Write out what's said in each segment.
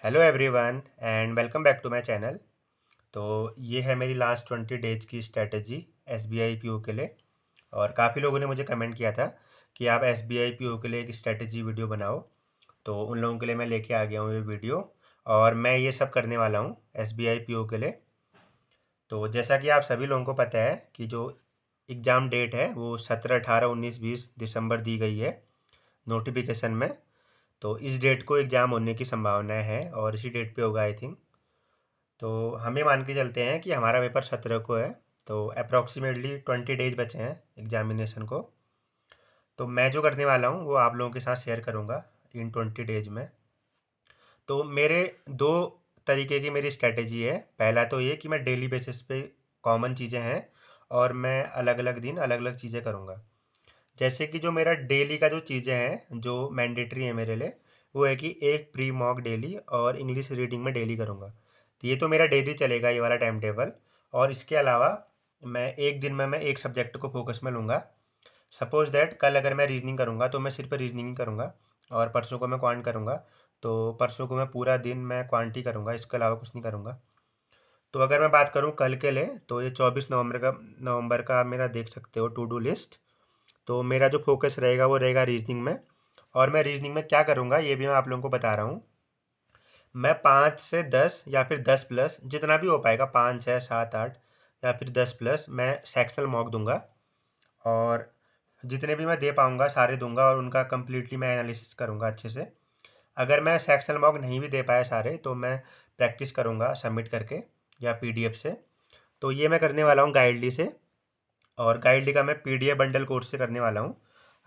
Hello everyone and welcome back to my channel. तो ये है मेरी लास्ट 20 डेज की स्ट्रेटजी एसबीआई पीओ के लिए। और काफ़ी लोगों ने मुझे कमेंट किया था कि आप एसबीआई पीओ के लिए एक स्ट्रेटजी वीडियो बनाओ। तो उन लोगों के लिए मैं लेके आ गया हूँ ये वीडियो। और मैं ये सब करने वाला हूँ एसबीआई पीओ के लिए। तो जैसा कि आप सभी लोगों को पता है कि जो एग्ज़ाम डेट है वो 17, 18, 19, 20 दिसंबर दी गई है नोटिफिकेशन में। तो इस डेट को एग्ज़ाम होने की संभावना है और इसी डेट पे होगा आई थिंक। तो हमें मान के चलते हैं कि हमारा पेपर 17 को है। तो अप्रॉक्सीमेटली 20 डेज बचे हैं एग्जामिनेशन को। तो मैं जो करने वाला हूँ वो आप लोगों के साथ शेयर करूँगा इन 20 डेज में। तो मेरे दो तरीके की मेरी स्ट्रैटेजी है। पहला तो ये कि मैं डेली बेसिस पे कॉमन चीज़ें हैं और मैं अलग अलग दिन अलग अलग चीज़ें करूँगा। जैसे कि जो मेरा डेली का जो चीज़ें हैं जो मैंडेटरी है मेरे लिए, वो है कि एक प्री मॉक डेली और इंग्लिश रीडिंग में डेली करूँगा। तो ये तो मेरा डेली चलेगा ये वाला टाइम टेबल। और इसके अलावा मैं एक दिन में मैं एक सब्जेक्ट को फोकस में लूँगा। सपोज़ दैट कल अगर मैं रीजनिंग करूँगा तो मैं सिर्फ रीजनिंग ही करूँगा और परसों को मैं क्वांट करूँगा। तो परसों को मैं पूरा दिन मैं क्वांट ही करूँगा, इसके अलावा कुछ नहीं करूँगा। तो अगर मैं बात करूँ कल के लिए तो ये 24 नवंबर का आप मेरा देख सकते हो टू डू लिस्ट। तो मेरा जो फोकस रहेगा वो रहेगा रीजनिंग में। और मैं रीजनिंग में क्या करूँगा ये भी मैं आप लोगों को बता रहा हूँ। मैं 5 से 10 या फिर 10 प्लस जितना भी हो पाएगा, 5, 6, 7, 8 या फिर 10 प्लस मैं सेक्शनल मॉक दूंगा। और जितने भी मैं दे पाऊंगा सारे दूंगा और उनका कम्प्लीटली मैं एनालिसिस करूंगा अच्छे से। अगर मैं सेक्शनल मॉक नहीं भी दे पाया सारे तो मैं प्रैक्टिस करूंगा सबमिट करके या पीडीएफ से। तो ये मैं करने वाला हूँ गाइडली से। और गाइडली का मैं पीडीएफ बंडल कोर्स से करने वाला हूँ।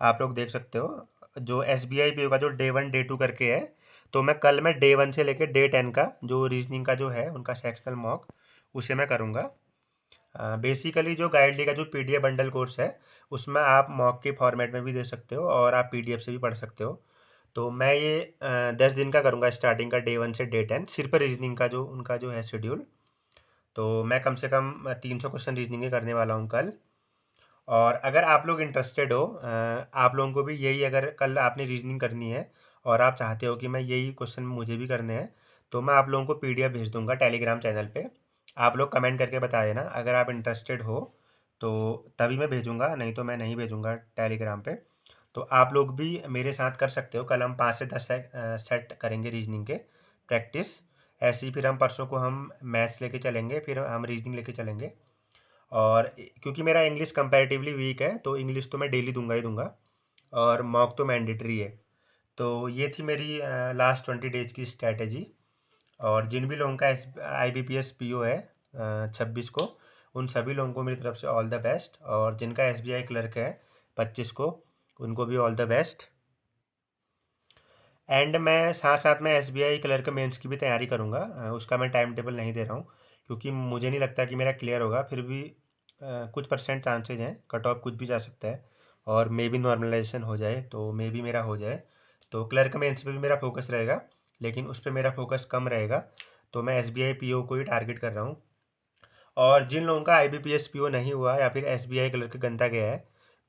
आप लोग देख सकते हो जो एस बी आई पी का जो डे 1 डे 2 करके है। तो मैं कल मैं डे 1 से लेकर डे 10 का जो रीजनिंग का जो है उनका सेक्शनल मॉक उसे मैं करूँगा। बेसिकली जो गाइडली का जो पीडीएफ बंडल कोर्स है उसमें आप मॉक के फॉर्मेट में भी दे सकते हो और आप पीडीएफ से भी पढ़ सकते हो। तो मैं ये 10 दिन का करूँगा स्टार्टिंग का डे 1 से डे 10 सिर्फ रीजनिंग का जो उनका जो है शेड्यूल। तो मैं कम से कम 300 क्वेश्चन रीजनिंग के करने वाला हूँ कल। और अगर आप लोग इंटरेस्टेड हो, आप लोगों को भी यही, अगर कल आपने रीजनिंग करनी है और आप चाहते हो कि मैं यही क्वेश्चन मुझे भी करने हैं, तो मैं आप लोगों को पीडीएफ भेज दूंगा टेलीग्राम चैनल पे। आप लोग कमेंट करके बता देना अगर आप इंटरेस्टेड हो। तो तभी मैं भेजूंगा, नहीं तो मैं नहीं भेजूंगा टेलीग्राम पे। तो आप लोग भी मेरे साथ कर सकते हो। कल हम 5 से 10 सेट करेंगे रीजनिंग के प्रैक्टिस। ऐसे ही फिर हम परसों को हम मैथ्स लेके चलेंगे, फिर हम रीजनिंग लेके चलेंगे। और क्योंकि मेरा इंग्लिश कंपैरेटिवली वीक है तो इंग्लिश तो मैं डेली दूंगा ही दूंगा और मॉक तो मैंडेटरी है। तो ये थी मेरी लास्ट 20 डेज की स्ट्रैटेजी। और जिन भी लोगों का I B P S P O है 26 को, उन सभी लोगों को मेरी तरफ से ऑल द बेस्ट। और जिनका एस बी आई क्लर्क है 25 को, उनको भी ऑल द बेस्ट। एंड मैं साथ साथ में S B I clerk mains की भी तैयारी करूँगा। उसका मैं टाइम टेबल नहीं दे रहा हूँ क्योंकि मुझे नहीं लगता कि मेरा क्लियर होगा। फिर भी कुछ परसेंट चांसेज हैं, कट ऑफ कुछ भी जा सकता है और मे बी नॉर्मलाइजेशन हो जाए तो मे बी मेरा हो जाए। तो क्लर्क मेंस पे भी मेरा फोकस रहेगा, लेकिन उस पर मेरा फोकस कम रहेगा। तो मैं S B I P O को ही टारगेट कर रहा हूँ। और जिन लोगों का I B P S P O नहीं हुआ या फिर एस बी आई क्लर्क गंदा गया है,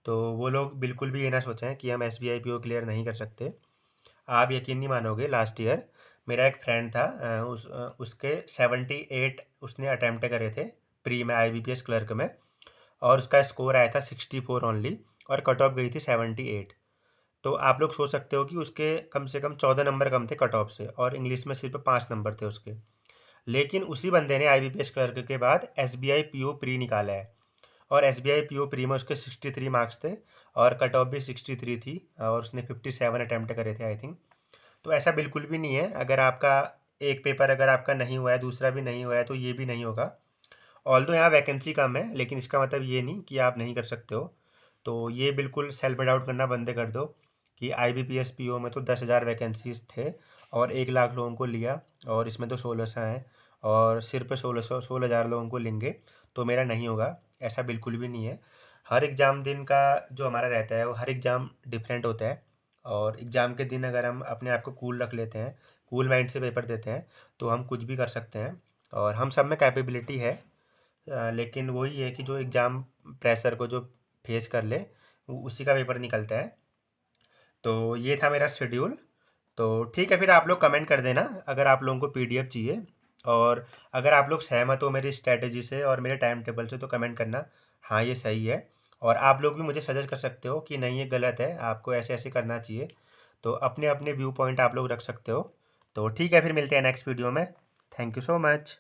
तो वो लोग बिल्कुल भी ये ना सोचें कि हम S B I P O clear नहीं कर सकते। आप यकीन नहीं मानोगे, लास्ट ईयर मेरा एक फ्रेंड था, उसके 78 उसने अटैम्प्ट करे थे प्री में आईबीपीएस क्लर्क में। और उसका स्कोर आया था 64 ओनली और कट ऑफ गई थी 78। तो आप लोग सोच सकते हो कि उसके कम से कम 14 नंबर कम थे कट ऑफ से और इंग्लिश में सिर्फ 5 नंबर थे उसके। लेकिन उसी बंदे ने आईबीपीएस क्लर्क के बाद S B I P O pre निकाला है और S B I P O pre में उसके 63 मार्क्स थे और कट ऑफ भी 63 थी और उसने 57 अटैम्प्ट करे थे आई थिंक। तो ऐसा बिल्कुल भी नहीं है। अगर आपका एक पेपर अगर आपका नहीं हुआ है, दूसरा भी नहीं हुआ है, तो ये भी नहीं होगा। ऑल्दो यहाँ वैकेंसी कम है लेकिन इसका मतलब ये नहीं कि आप नहीं कर सकते हो। तो ये बिल्कुल सेल्फ डाउट करना बंद कर दो कि I B P S P O में तो 10,000 वैकेंसीज थे और 1 लाख लोगों को लिया और इसमें तो 1600 हैं और सिर्फ 16,000 लोगों को लेंगे तो मेरा नहीं होगा। ऐसा बिल्कुल भी नहीं है। हर एग्ज़ाम दिन का जो हमारा रहता है वो हर एग्ज़ाम डिफरेंट होता है। और एग्ज़ाम के दिन अगर हम अपने आप को कूल रख लेते हैं, कूल माइंड से पेपर देते हैं, तो हम कुछ भी कर सकते हैं और हम सब में कैपेबिलिटी है। लेकिन वही है कि जो एग्ज़ाम प्रेशर को जो फेस कर ले उसी का पेपर निकलता है। तो ये था मेरा शेड्यूल। तो ठीक है, फिर आप लोग कमेंट कर देना अगर आप लोगों को पीडीएफ चाहिए, और अगर आप लोग सहमत हो मेरी स्ट्रैटेजी से और मेरे टाइम टेबल से तो कमेंट करना हाँ ये सही है। और आप लोग भी मुझे सजेस्ट कर सकते हो कि नहीं ये गलत है, आपको ऐसे ऐसे करना चाहिए। तो अपने अपने व्यू पॉइंट आप लोग रख सकते हो। तो ठीक है, फिर मिलते हैं नेक्स्ट वीडियो में। Thank you so much.